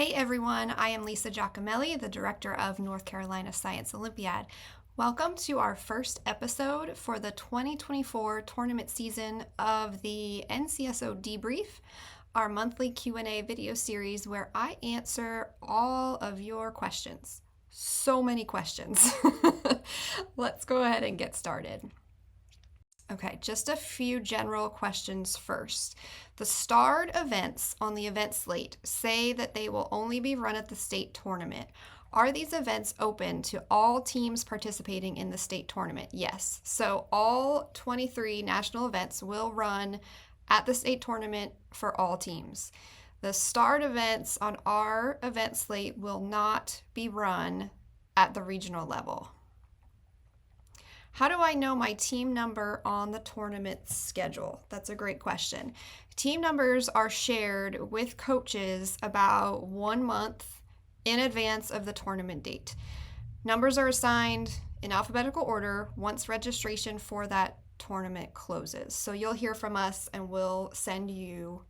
Hey everyone, I am Lisa Giacomelli, the director of North Carolina Science Olympiad. Welcome to our first episode for the 2024 tournament season of the NCSO Debrief, our monthly Q&A video series where I answer all of your questions. So many questions. Let's go ahead and get started. Okay, just a few general questions first. The starred events on the event slate say that they will only be run at the state tournament. Are these events open to all teams participating in the state tournament? Yes. So all 23 national events will run at the state tournament for all teams. The starred events on our event slate will not be run at the regional level. How do I know my team number on the tournament schedule? That's a great question. Team numbers are shared with coaches about 1 month in advance of the tournament date. Numbers are assigned in alphabetical order once registration for that tournament closes. So you'll hear from us and we'll send you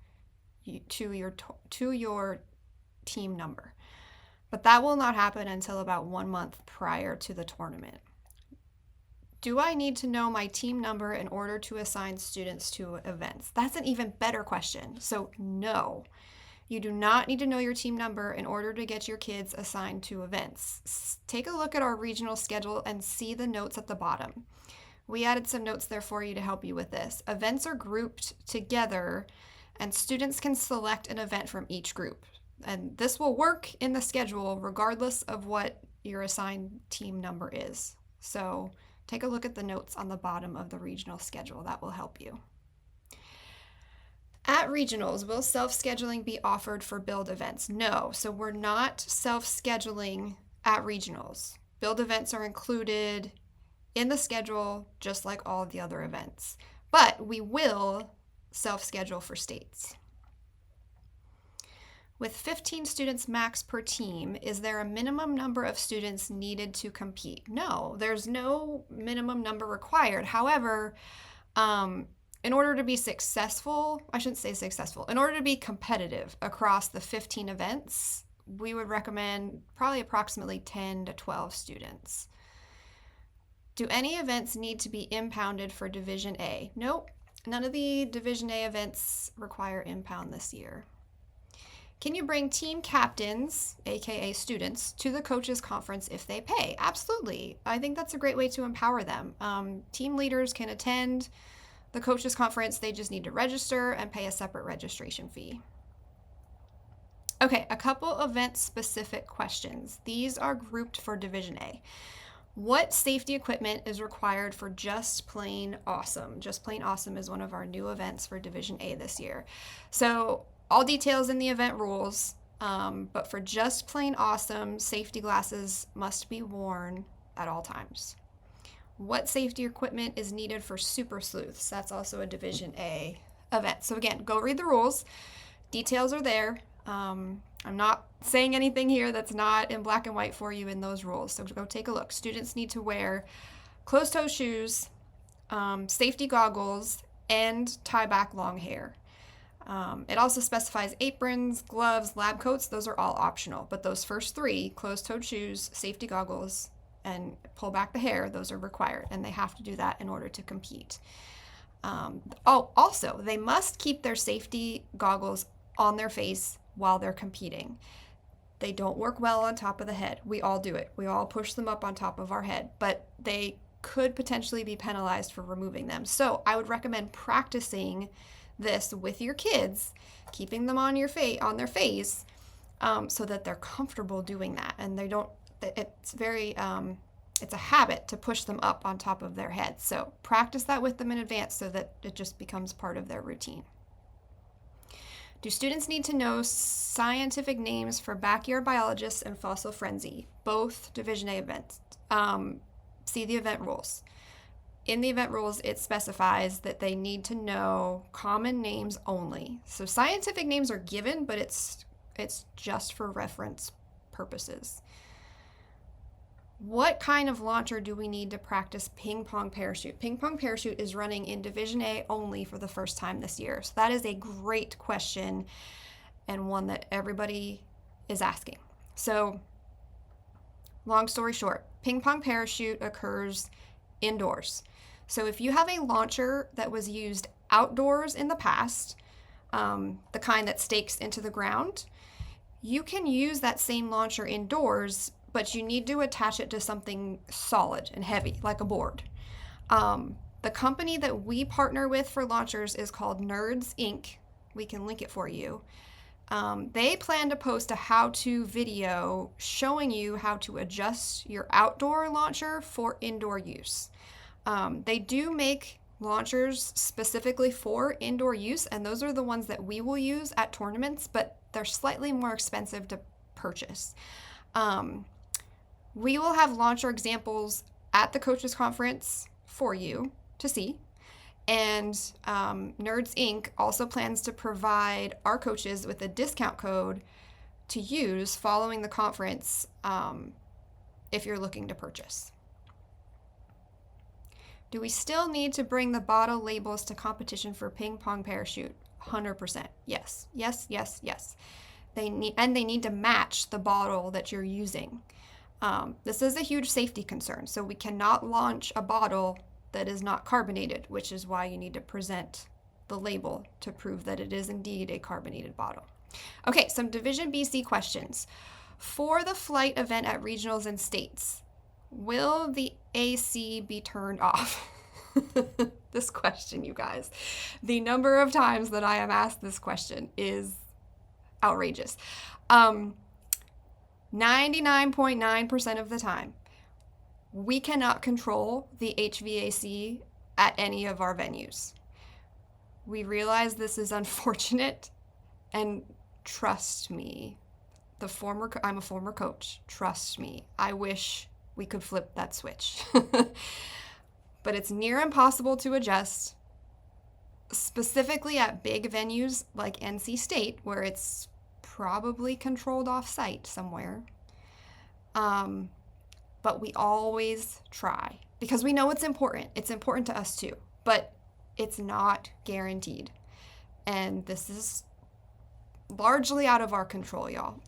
to your team number. But that will not happen until about 1 month prior to the tournament. Do I need to know my team number in order to assign students to events? That's an even better question. So no, you do not need to know your team number in order to get your kids assigned to events. Take a look at our regional schedule and see the notes at the bottom. We added some notes there for you to help you with this. Events are grouped together and students can select an event from each group. And this will work in the schedule regardless of what your assigned team number is. So take a look at the notes on the bottom of the regional schedule. That will help you. At regionals, will self-scheduling be offered for build events? No. So we're not self-scheduling at regionals. Build events are included in the schedule just like all of the other events. But we will self-schedule for states. With 15 students max per team, is there a minimum number of students needed to compete? No, there's no minimum number required. However, in order to be successful, I shouldn't say successful, in order to be competitive across the 15 events, we would recommend probably approximately 10 to 12 students. Do any events need to be impounded for Division A? Nope, none of the Division A events require impound this year. Can you bring team captains, aka students, to the coaches conference if they pay? Absolutely. I think that's a great way to empower them. Team leaders can attend the coaches conference. They just need to register and pay a separate registration fee. Okay, a couple event-specific questions. These are grouped for Division A. What safety equipment is required for Just Plain Awesome? Just Plain Awesome is one of our new events for Division A this year. So all details in the event rules, but for Just Plain Awesome, safety glasses must be worn at all times. What safety equipment is needed for Super Sleuths? That's also a Division A event. So again, go read the rules. Details are there. I'm not saying anything here that's not in black and white for you in those rules. So go take a look. Students need to wear closed-toe shoes, safety goggles, and tie-back long hair. It also specifies aprons, gloves, lab coats. Those are all optional. But those first three, closed-toed shoes, safety goggles, and pull back the hair, those are required. And they have to do that in order to compete. Also, they must keep their safety goggles on their face while they're competing. They don't work well on top of the head. We all do it. We all push them up on top of our head. But they could potentially be penalized for removing them. So I would recommend practicing this with your kids, keeping them on their face, so that they're comfortable doing that, and they don't. It's a habit to push them up on top of their heads. So practice that with them in advance, so that it just becomes part of their routine. Do students need to know scientific names for backyard biologists and fossil frenzy? Both Division A events. See the event rules. In the event rules, it specifies that they need to know common names only. So scientific names are given, but it's just for reference purposes. What kind of launcher do we need to practice ping pong parachute? Ping pong parachute is running in Division A only for the first time this year. So that is a great question, and one that everybody is asking. So, long story short, ping pong parachute occurs indoors. So if you have a launcher that was used outdoors in the past, the kind that stakes into the ground, you can use that same launcher indoors, but you need to attach it to something solid and heavy, like a board. The company that we partner with for launchers is called Nerds Inc. We can link it for you. They plan to post a how-to video showing you how to adjust your outdoor launcher for indoor use. They do make launchers specifically for indoor use, and those are the ones that we will use at tournaments, but they're slightly more expensive to purchase. We will have launcher examples at the coaches conference for you to see. And Nerds Inc. also plans to provide our coaches with a discount code to use following the conference if you're looking to purchase. Do we still need to bring the bottle labels to competition for ping pong parachute? 100%. Yes. Yes, yes, yes. They need to match the bottle that you're using. This is a huge safety concern, so we cannot launch a bottle that is not carbonated, which is why you need to present the label to prove that it is indeed a carbonated bottle. Okay, some Division BC questions. For the flight event at regionals and states, will the AC be turned off? This question, you guys. The number of times that I am asked this question is outrageous. 99.9% of the time, we cannot control the HVAC at any of our venues. We realize this is unfortunate, and trust me, I'm a former coach. Trust me, I wish we could flip that switch. But it's near impossible to adjust, specifically at big venues like NC State, where it's probably controlled off-site somewhere. But we always try because we know it's important. It's important to us too, but it's not guaranteed. And this is largely out of our control, y'all.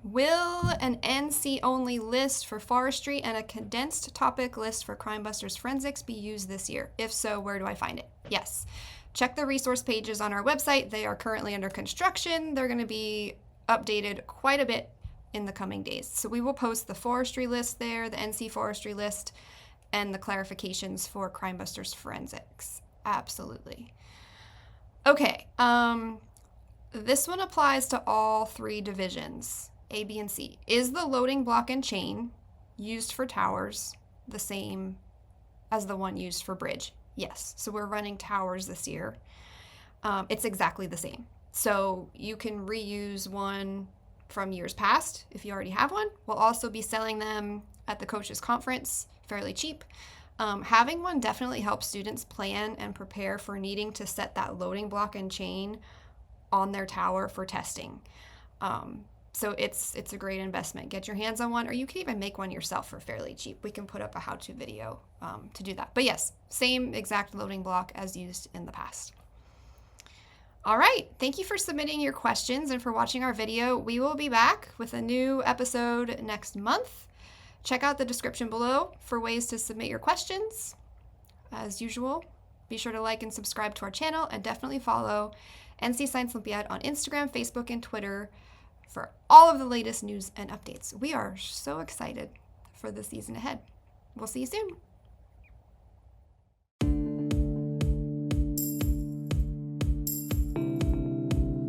Will an NC-only list for forestry and a condensed topic list for Crime Busters Forensics be used this year? If so, where do I find it? Yes. Check the resource pages on our website. They are currently under construction. They're going to be updated quite a bit in the coming days. So we will post the forestry list there, the NC forestry list, and the clarifications for Crime Busters Forensics. Absolutely. Okay. This one applies to all three divisions. A, B, and C. Is the loading block and chain used for towers the same as the one used for bridge? Yes. So we're running towers this year. It's exactly the same. So you can reuse one from years past if you already have one. We'll also be selling them at the coaches conference fairly cheap. Having one definitely helps students plan and prepare for needing to set that loading block and chain on their tower for testing. So it's a great investment. Get your hands on one, or you can even make one yourself for fairly cheap. We can put up a how-to video to do that. But yes, same exact loading block as used in the past. All right, thank you for submitting your questions and for watching our video. We will be back with a new episode next month. Check out the description below for ways to submit your questions. As usual, be sure to like and subscribe to our channel, and definitely follow NC Science Olympiad on Instagram, Facebook, and Twitter for all of the latest news and updates. We are so excited for the season ahead. We'll see you soon.